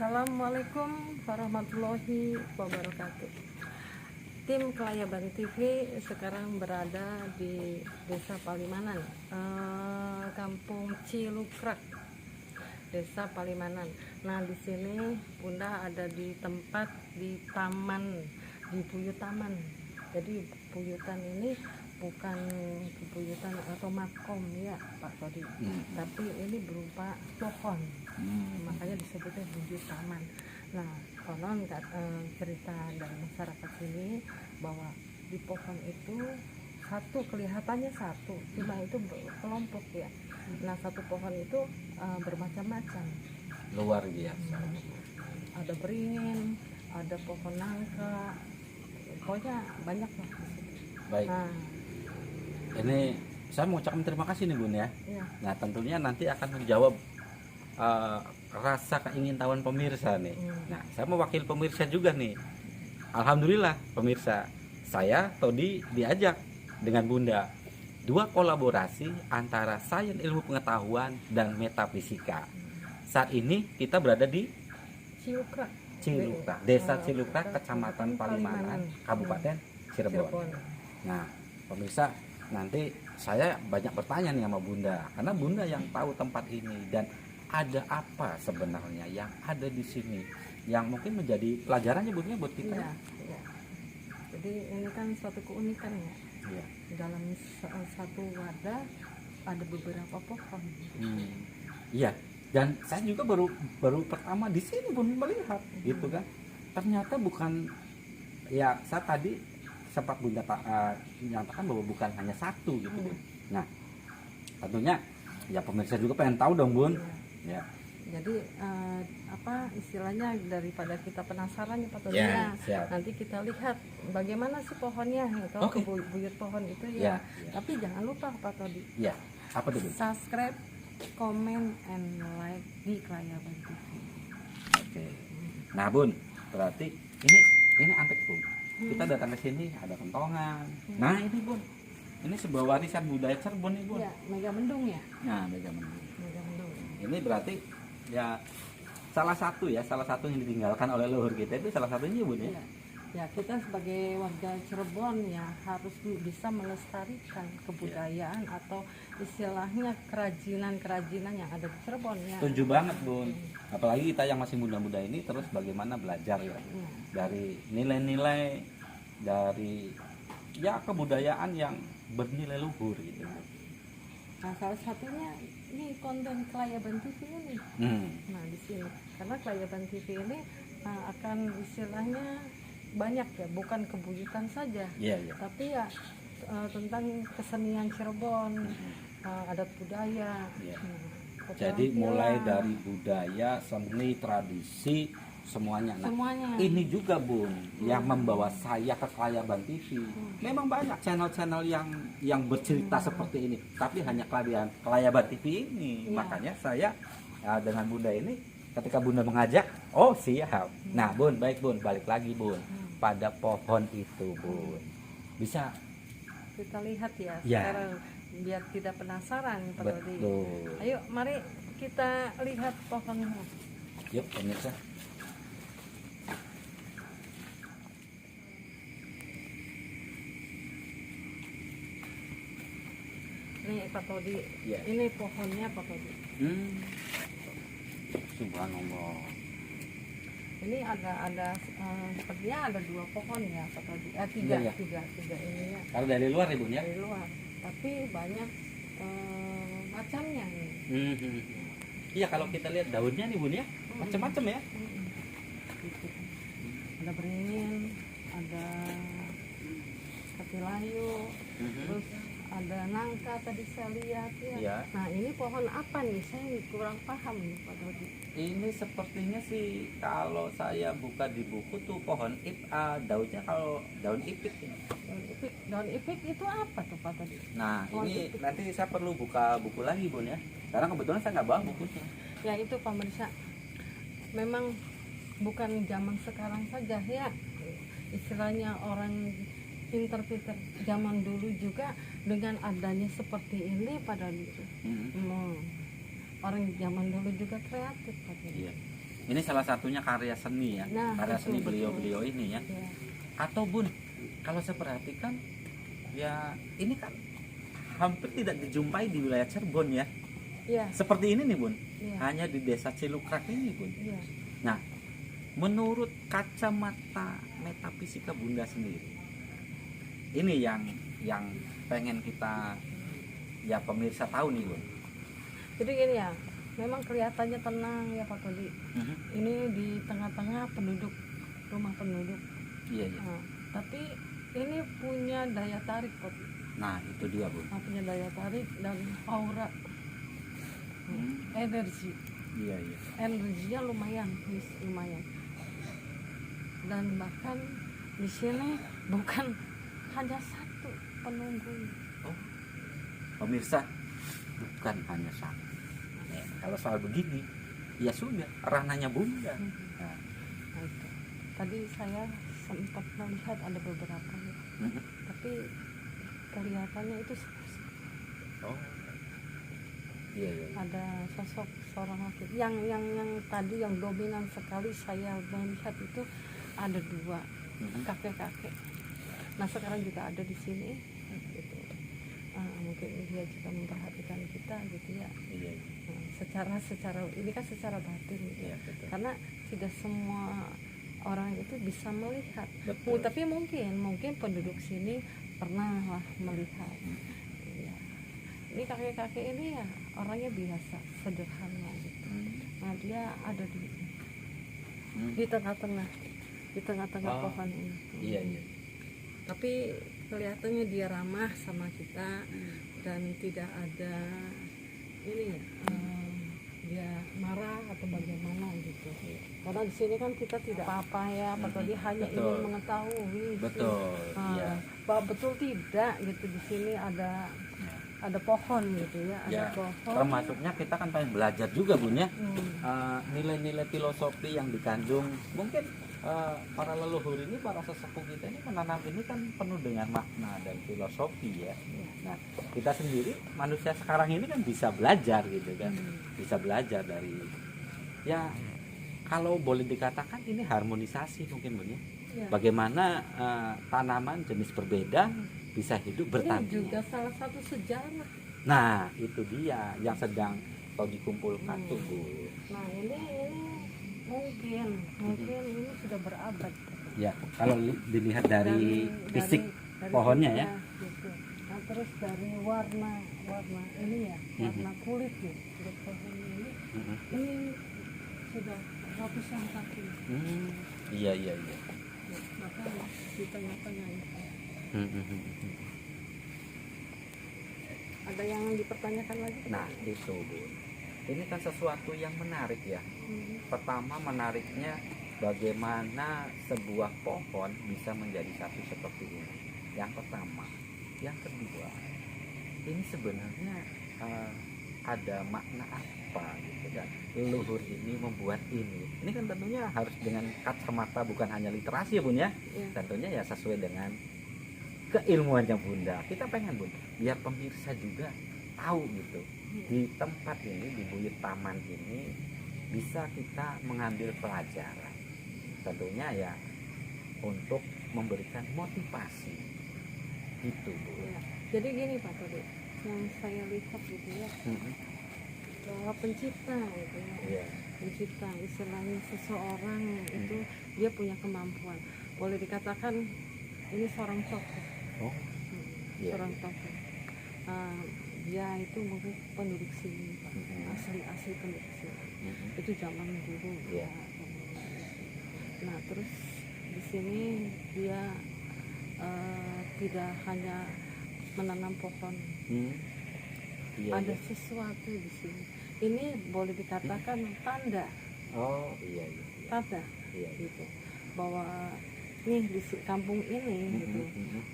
Assalamualaikum warahmatullahi wabarakatuh. Tim Kelayaban TV sekarang berada di Desa Palimanan, Kampung Cilukrak, Desa Palimanan. Nah, di sini Bunda ada di tempat di taman, di Buyutaman. Jadi buyutan ini bukan buyutan atau makom ya Pak Todi, tapi ini berupa pohon. Makanya disebutnya Buyutaman. Nah, konon cerita dari masyarakat sini bahwa di pohon itu kelihatannya satu, cuma itu kelompok ya. Nah, satu pohon itu bermacam-macam. Luar biasa. Ada beringin, ada pohon nangka, pokoknya banyak lah. Baik. Nah, ini saya mau ucapkan terima kasih nih Bun ya. iya. Nah, tentunya nanti akan menjawab rasa keingintahuan pemirsa nih. Nah, saya mewakili pemirsa juga nih. Alhamdulillah pemirsa, saya Todi diajak dengan Bunda dua kolaborasi antara sains ilmu pengetahuan dan metafisika. Saat ini kita berada di Cilukrak, Desa Cilukrak, Kecamatan Palimanan, Kabupaten Cirebon. Nah, pemirsa, nanti saya banyak bertanya nih sama Bunda, karena Bunda yang tahu tempat ini dan ada apa sebenarnya yang ada di sini yang mungkin menjadi pelajarannya Bunda buat kita. Iya. Jadi ini kan suatu keunikan ya. Iya. Dalam satu wadah ada beberapa pohon. Iya. Dan saya juga baru pertama di sini Bun melihat gitu kan. Ternyata bukan ya, saya tadi sempat Bunda menyatakan bahwa bukan hanya satu gitu Bun. Nah, tentunya ya pemirsa juga pengen tahu dong Bun. Ya. Jadi istilahnya daripada kita penasaran ya Pak Todi, nanti kita lihat bagaimana sih pohonnya atau buyut pohon itu ya. Tapi jangan lupa Pak Todi. Ya. Apa tuh Bun? Subscribe, comment, and like di Kelayaban TV. Oke. Nah Bun, berarti ini antik Bun. Kita datang ke sini ada kentongan. Nah ini Bun, ini sebuah warisan budaya Cirebon nih Bun. Ya, Megamendung ya. Nah Megamendung. Megamendung. Ini berarti ya salah satu yang ditinggalkan oleh leluhur kita itu salah satunya Bun ya. Ya, kita sebagai warga Cirebon ya harus bisa melestarikan kebudayaan atau istilahnya kerajinan yang ada di Cirebon ya. Setuju banget Bun. Apalagi kita yang masih muda-muda ini terus bagaimana belajar ya dari nilai-nilai dari ya kebudayaan yang bernilai luhur gitu. Nah, salah satunya ini konten Kelayaban TV ini. Nah, di sini karena Kelayaban TV ini akan istilahnya banyak ya, bukan kebuyutan saja, tapi ya tentang kesenian Cirebon, adat budaya. Jadi mulai dari budaya, seni, tradisi, semuanya. Nah, semuanya. Ini juga Bun yang membawa saya ke Kelayaban TV. Memang banyak channel-channel yang bercerita seperti ini, tapi hanya Kelayaban TV ini. Makanya saya dengan Bunda ini, ketika Bunda mengajak, oh siap. Nah Bun, baik Bun, balik lagi Bun pada pohon itu Bun. Bisa kita lihat ya sekarang biar tidak penasaran Pak Todi. Ayo mari kita lihat pohonnya. Yuk pemirsa. Nih Pak Todi, ini pohonnya Pak Todi. Subhanallah. Ini ada sepertinya ada 2 pohon ya Pak Todi. Tiga ini ya. Kalau dari luar Ibu ya? Dari luar, tapi banyak macamnya nih. Iya, kalau kita lihat daunnya nih Bun ya, macam-macam ya. Ada beringin, ada katilayu, terus ada nangka tadi saya lihat ya. Nah, ini pohon apa nih? Saya kurang paham nih Pak Todi. Ini sepertinya sih kalau saya buka di buku tuh pohon daunnya kalau daun ipit ya. Daun ipit itu apa tuh Pak Todi? Nah, ini nanti saya perlu buka buku lagi Bun ya. Karena kebetulan saya nggak bawa bukunya. Ya itu pemirsa, memang bukan zaman sekarang saja ya, istilahnya orang pinter-pinter zaman dulu juga dengan adanya seperti ini pada orang zaman dulu juga kreatif. Iya. Ini salah satunya karya seni ya, Nah, karya betul, seni betul. beliau-beliau ini ya. Ya. Atau Bun, kalau saya perhatikan ya ini kan hampir tidak dijumpai di wilayah Cirebon ya. Ya. Seperti ini nih Bun, Ya. hanya di desa Cilukrak ini Bun. Ya. Nah, menurut kacamata metafisika Bunda sendiri, ini yang pengen kita ya pemirsa tahu nih Bun. Jadi gini ya, memang kelihatannya tenang ya Pak Todi. Ini di tengah-tengah penduduk, rumah penduduk. Iya iya. Nah, tapi ini punya daya tarik Pak. Nah itu dia Bun. Punya daya tarik dan aura, energi. Iya iya. Energinya lumayan, lumayan. Dan bahkan di sini bukan hanya satu penunggu. Oh, pemirsa, bukan hanya satu. Kalau soal begini, ya sudah, ranahnya Bunda. Nah, Nah, itu. Tadi saya sempat melihat ada beberapa, ya. Tapi kelihatannya itu oh, iya iya. ada sosok seorang laki. Yang tadi yang dominan sekali saya melihat itu ada dua kakek-kakek. Nah sekarang juga ada di sini, gitu. Mungkin dia juga memperhatikan kita, gitu ya. Iya. Secara ini kan secara batin, gitu. Iya, betul. Karena tidak semua orang itu bisa melihat. Betul. Tapi mungkin penduduk sini pernah lah melihat. Ya. Ini kakek-kakek ini ya orangnya biasa, sederhana gitu. Nah dia ada di tengah-tengah Oh, pohon ini. Iya iya. Tapi kelihatannya dia ramah sama kita dan tidak ada ini ya, dia marah atau bagaimana gitu. Karena di sini kan kita tidak apa-apa ya, tadi hanya Betul. ingin mengetahui. Betul. Iya. Bahwa betul tidak gitu, di sini ada pohon gitu ya, ada Ya, pohon. termasuknya kita kan pengen belajar juga Bun ya. Nilai-nilai filosofi yang dikandung mungkin para leluhur ini, para sesepuh kita ini menanam ini kan penuh dengan makna dan filosofi ya. Nah kita sendiri manusia sekarang ini kan bisa belajar gitu kan, bisa belajar dari ya kalau boleh dikatakan ini harmonisasi mungkin Bun ya. Ya. Bagaimana tanaman jenis berbeda bisa hidup Ini bertanding. juga salah satu sejarah. Nah itu dia yang sedang atau dikumpulkan tuh Bu. Nah ini mungkin ini sudah berabad. Ya kalau dilihat dari fisik dari pohonnya ya. Gitu. Nah, terus dari warna ini ya, warna kulit ya, kulit pohon ini sudah ratusan kaki. Iya iya. Bahkan di tengah-tengah itu. Ada yang dipertanyakan lagi? Nah itu Bu, ini kan sesuatu yang menarik ya. Pertama menariknya bagaimana sebuah pohon bisa menjadi satu seperti ini. Yang pertama, yang kedua, ini sebenarnya ada makna apa gitu kan? Leluhur ini membuat ini. Ini kan tentunya harus dengan kacamata bukan hanya literasi ya Bun ya. Tentunya ya sesuai dengan keilmuannya Bunda. Kita pengen Bun, biar pemirsa juga tahu gitu. Di tempat ini, di Buyut Taman ini bisa kita mengambil pelajaran. Tentunya ya untuk memberikan motivasi. Gitu Bu. Ya. Jadi gini Pak Todi, yang saya lihat gitu ya, bahwa pencipta gitu ya. Iya. Pencipta istilahnya seseorang itu dia punya kemampuan. Boleh dikatakan ini seorang tokoh. Oh. Iya. Seorang tokoh. Dia itu mungkin penduduk sini, asli penduduk sini. Itu zaman dulu. Iya. Ya. Nah terus di sini dia tidak hanya menanam pohon. Iya, Ada iya. sesuatu di sini. Ini boleh dikatakan tanda. Oh iya iya. Tanda Iya. gitu, bahwa nih di kampung ini gitu,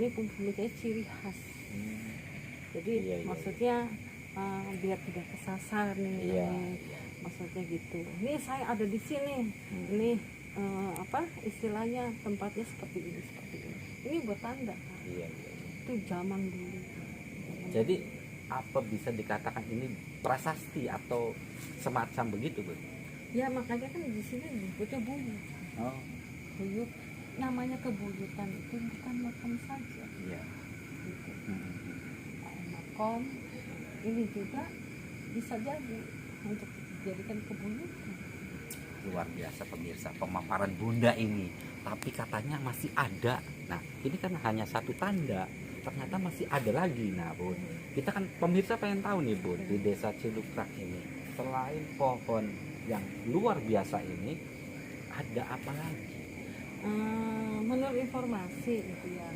ini mempunyai ciri khas. Jadi Iya, iya, maksudnya biar tidak kesasar nih. Iya. Maksudnya gitu. Ini saya ada di sini. Ini apa istilahnya, tempatnya seperti ini. Ini buat tanda. Iya, iya. Itu zaman dulu. Jadi apa bisa dikatakan ini prasasti atau semacam begitu Bu? Ya makanya kan di sini disebutnya buyut. Oh, Buyut, namanya kebuyutan itu bukan makam saja. iya. Gitu. Hmm. Makom ini juga bisa jadi untuk dijadikan kebuyutan. Luar biasa pemirsa pemaparan Bunda ini, tapi katanya masih ada. Nah ini kan hanya satu tanda, ternyata masih ada lagi. Nah Bun, kita kan pemirsa pengen tahu nih Bun, di desa Cilukrak ini selain pohon yang luar biasa ini ada apa lagi? Menurut informasi gitu ya,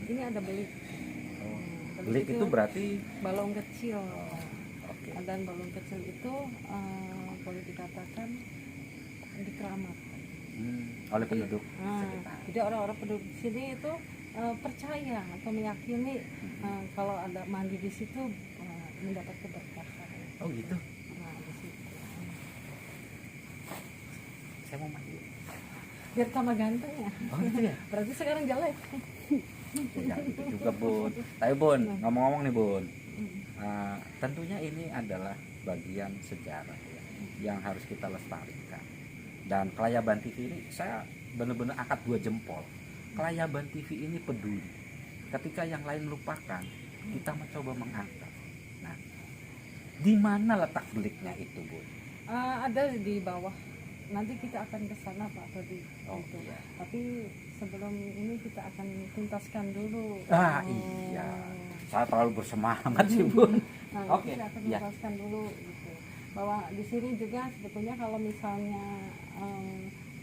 ini ada belik. Oh, belik itu berarti balong kecil. oke. Dan balong kecil itu boleh dikatakan dikeramatkan Oleh penduduk Nah, sekitar. jadi orang-orang penduduk sini itu percaya atau meyakini kalau ada mandi di situ mendapat keberkahan. Oh gitu. Nah, di situ. Saya mau mandi. Biar tambah ganteng ya. Oh gitu ya. Berarti sekarang jelek. Ya gitu juga Bun. Tapi Bun, ngomong-ngomong nih Bun, tentunya ini adalah bagian sejarah ya, yang harus kita lestarikan. Dan Kelayaban TV ini saya benar-benar angkat 2 jempol. Kelayaban TV ini peduli. Ketika yang lain lupakan, kita mencoba mengangkat. Nah, di mana letak beliknya itu Bun? Ada di bawah. Nanti kita akan ke sana Pak tadi. Oh, Gitu. iya. Tapi sebelum ini kita akan tuntaskan dulu. Iya. Saya terlalu bersemangat sih Bun. Nah, Oke, kita akan iya. tuntaskan dulu gitu. Bahwa di sini juga sebetulnya kalau misalnya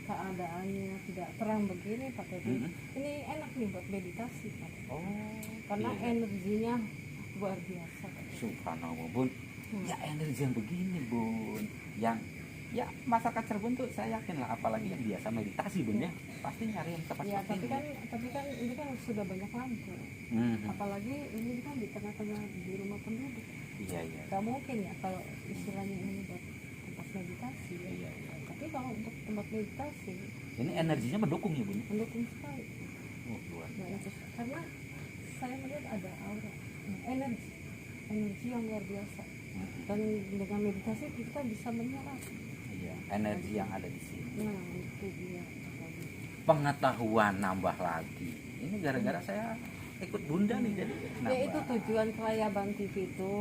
keadaannya tidak terang begini Pak Teddy, ini enak nih buat meditasi Pak. Oh, Karena iya. energinya luar biasa Pak. Subhanallah Bun. Ya energi yang begini Bun, yang ya masyarakat Cirebon tuh saya yakin lah, apalagi yang biasa meditasi Bun ya, pasti nyari yang tepat Ya, seperti tapi kan ini kan sudah banyak lampu. Apalagi ini kan di tengah-tengah di rumah penduduk. Iya iya. Gak mungkin ya kalau istilahnya ini buat tempat meditasi. Ya. Iya, iya. Tapi kalau untuk tempat meditasi Ini energinya mendukung ya Bun. mendukung sekali. Oh, luar Nah, biasa. itu karena saya melihat ada aura, energi yang luar biasa. Dan dengan meditasi kita bisa menyerap. Iya, energi yang ada di sini. Nah, itu dia. Pengetahuan nambah lagi. Ini gara-gara saya ikut Bunda nih, jadi Ya nambah. itu tujuan Kelayaban TV itu,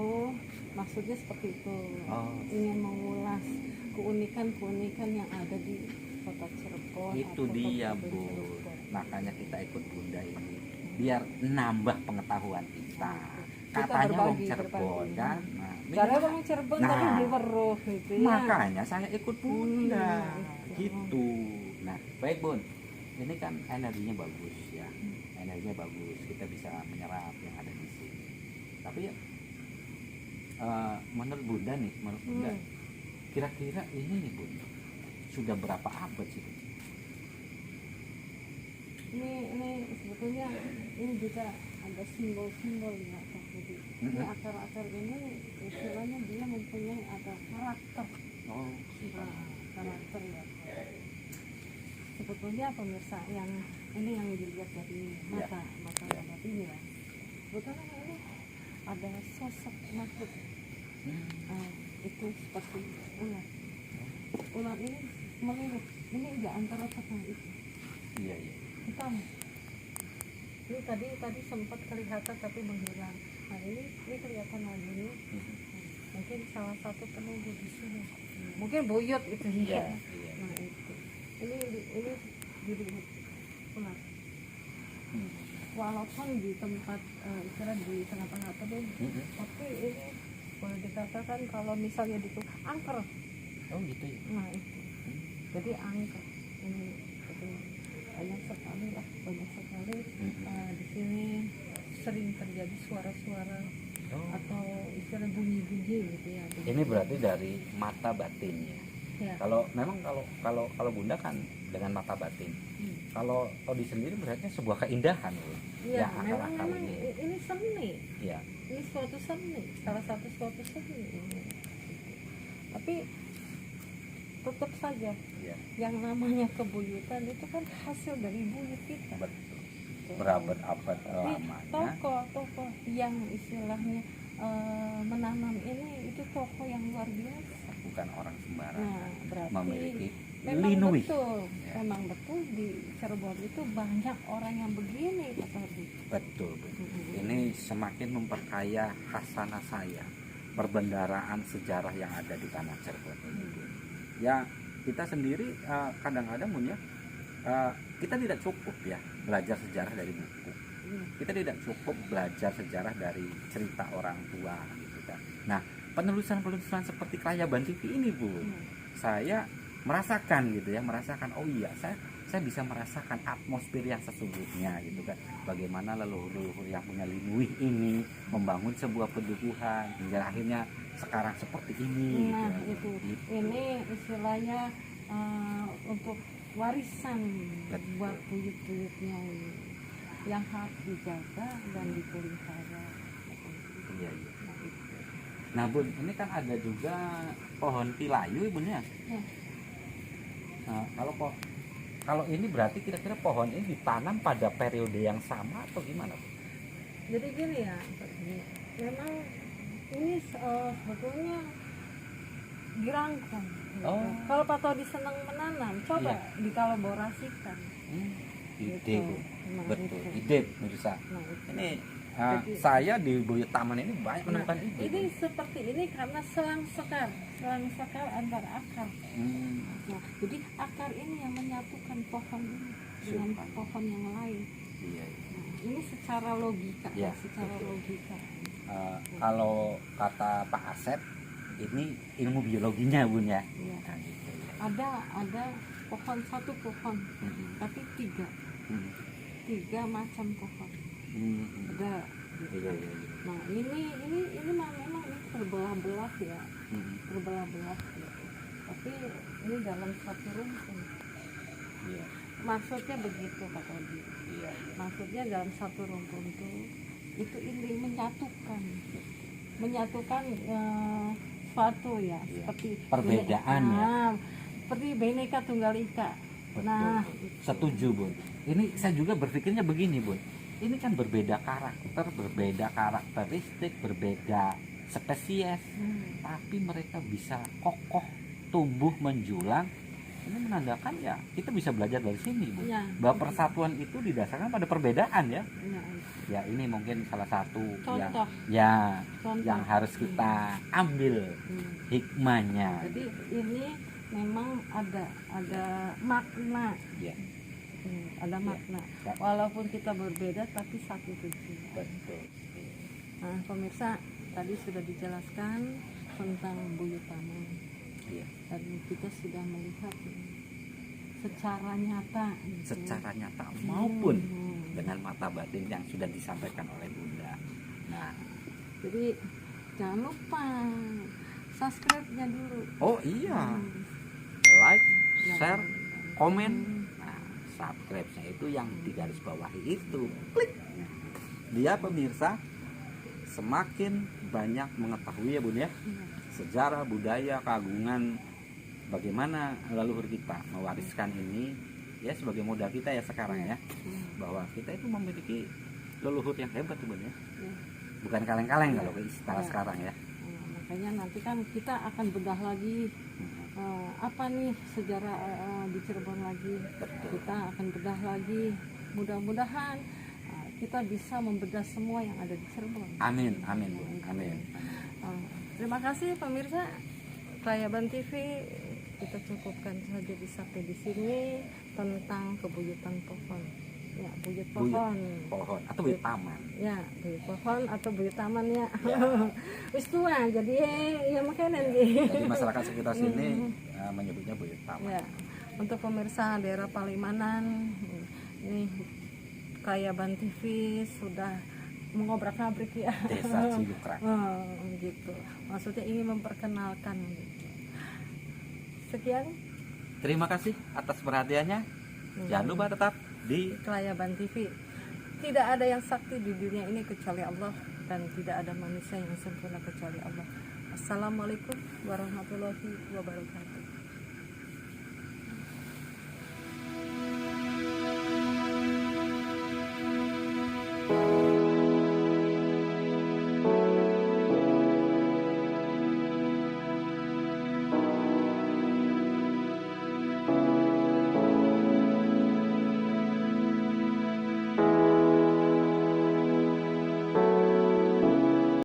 maksudnya seperti itu. Oh. Ingin mengulas keunikan-keunikan yang ada di kota Cirebon. Itu atau dia Kabupaten Bun. Cirebon. Makanya kita ikut Bunda ini biar nambah pengetahuan kita. Kita Katanya wong berbagi, Cirebon berbagi. kan. Nah, Karena orang Cirebon Nah, tapi di Weruh gitu ya. makanya saya ikut Bunda itu. gitu. Nah baik Bun, ini kan energinya bagus ya, energinya bagus, kita bisa menyerap yang ada di sini. Tapi ya menurut Bunda nih, kira-kira ini nih Bun, sudah berapa abad sih Bun? Ini sebetulnya ini juga ada simbol-simbol ya Pak Budi. Ini akar-akar ini istilahnya dia mempunyai ada karakter. Oh, Nah, karakter ya. Sebetulnya pemirsa yang ini yang dilihat dari mata babat ini ya. Sebetulnya ini ada sosok makhluk. Itu seperti ular. Ular ini melihat ini di antara tengah itu. iya iya. Hitam. Ini tadi sempat kelihatan tapi menghilang. Nah ini kelihatan lagi nih. Mungkin salah satu penunggu di sini. Mungkin buyut itu Iya, ya. iya. Nah itu. Ini diri ular. Walaupun di tempat istilah di tengah-tengah tebing, tapi ini boleh dikatakan kalau misalnya itu angker. Oh gitu ya. Nah itu. Jadi angker. Ini banyak sekali di sini sering terjadi suara-suara atau istilah bunyi-bunyi gitu ya. Ini berarti dari mata batin ya. Ya. Kalau memang kalau Bunda kan dengan mata batin. Kalau Odi sendiri berarti sebuah keindahan loh. Iya, yang memang akal-akal ini. ini seni. Iya. Ini suatu seni, salah satu suatu seni. Tapi tetap saja Iya. yang namanya kebuyutan itu kan hasil dari buyut kita. Betul. Berabad-abad lamanya. Tokoh-tokoh yang istilahnya menanam ini itu tokoh yang luar biasa. Bukan orang sembarangan. Nah, memiliki memang linuih. betul, Ya. memang betul di Cirebon itu banyak orang yang begini Pak Tordi. Betul, Bu. Ini semakin memperkaya khasanah saya, perbendaraan sejarah yang ada di tanah Cirebon ini, Bu. Ya, kita sendiri kadang-kadang Bun ya, kita tidak cukup ya belajar sejarah dari buku. Kita tidak cukup belajar sejarah dari cerita orang tua gitu kan. Nah, penelusuran seperti Klayaban TV ini, Bu, saya merasakan gitu ya, merasakan oh iya, saya bisa merasakan atmosfer yang sesungguhnya gitu kan. Bagaimana leluhur-leluhur yang punya linuih ini membangun sebuah pedukuhan hingga akhirnya sekarang seperti ini. Nah, gitu. itu ini istilahnya untuk warisan Betul. buat buyut-buyutnya ini yang harus dijaga dan dipelihara. Iya, iya. Nah, Bun, ini kan ada juga pohon tilayu, Bun ya. Ya. Nah, kalau ini berarti kira-kira pohon ini ditanam pada periode yang sama atau gimana, Bun? Jadi gini ya, memang ini sebetulnya dirangkum. Oh. Kalau Pak Todi senang menanam, coba dikolaborasikan. Ide, Gitu. Bu. Nah, Betul, itu. ide pemirsa. Nah, itu. Ini Jadi- saya di Buyut Taman ini banyak Nah, menemukan ide. ini seperti ini karena selang sekar antar akar. Hmm, Nah, jadi akar ini yang menyatukan pohon ini dengan Subhanallah. pohon yang lain. iya, iya. Nah, ini secara logika, Ya, secara betul. logika. Kalau kata Pak Asep, ini ilmu biologinya, Bun ya. Iya. Nah, gitu, ya. Ada pohon, satu pohon, Hmm, tapi hmm, tiga macam pohon. hmm, Ada. iya, iya, iya. Nah, ini memang ini terbelah-belah ya, Hmm, terbelah-belah. Gitu. Tapi ini dalam satu rumpun. iya, Maksudnya begitu Pak Todi. iya, iya. Maksudnya dalam satu rumpun itu ini menyatukan suatu ya, Iya. seperti Perbedaan ya. seperti Bhinneka Tunggal Ika. Betul. Nah, Setuju, Bun. Ini saya juga berpikirnya begini, Bun. Ini kan berbeda karakter, berbeda karakteristik, berbeda spesies, tapi mereka bisa kokoh, tumbuh menjulang. Ini menandakan ya kita bisa belajar dari sini, Bun. Ya. Bahwa persatuan itu didasarkan pada perbedaan ya. ya, Ya, ini mungkin salah satu Contoh. yang contoh. harus kita ambil hikmahnya. Jadi ini memang ada makna. Ya, Ada makna. Ya. Walaupun kita berbeda tapi satu tujuan. betul. Nah, pemirsa, tadi sudah dijelaskan tentang Buyut Taman. Iya. Dan kita sudah melihat secara nyata gitu. Secara nyata maupun Hmm. dengan mata batin yang sudah disampaikan oleh Bunda. Nah, Jadi jangan lupa subscribe-nya dulu. oh iya, Hmm. like, Nah, share, komen. hmm. Nah, subscribe-nya itu yang di garis bawahi itu, klik. Dia pemirsa semakin banyak mengetahui ya Bun ya, Iya. sejarah, budaya, keagungan, bagaimana leluhur kita mewariskan ini ya sebagai modal kita ya sekarang ya, bahwa kita itu memiliki leluhur yang hebat Bun ya, Ya. bukan kaleng-kaleng Ya. kalau ke istilah Ya. sekarang ya. Nah, makanya nanti kan kita akan bedah lagi apa nih sejarah di Cirebon lagi. Betul. Kita akan bedah lagi. Mudah-mudahan kita bisa membedah semua yang ada di Cirebon. Amin, amin, Bun. Amin. Terima kasih pemirsa Klayaban TV. Kita cukupkan saja sampai di sini tentang kebuyutan pohon. Ya, buyut pohon. Pohon atau buyut taman. Ya, buyut pohon atau buyut taman ya. Ya. Wis tua jadi ya makanan gitu. Jadi masyarakat sekitar sini menyebutnya buyut taman. Ya, untuk pemirsa daerah Palimanan, ini Klayaban TV sudah mengobrak-abrik ya. Desa Cilukrak. Gitu. Maksudnya ingin memperkenalkan. Gitu. Sekian Terima kasih atas perhatiannya. Jangan lupa tetap di Klayaban TV. Tidak ada yang sakti di dunia ini kecuali Allah, dan tidak ada manusia yang sempurna kecuali Allah. Assalamualaikum warahmatullahi wabarakatuh.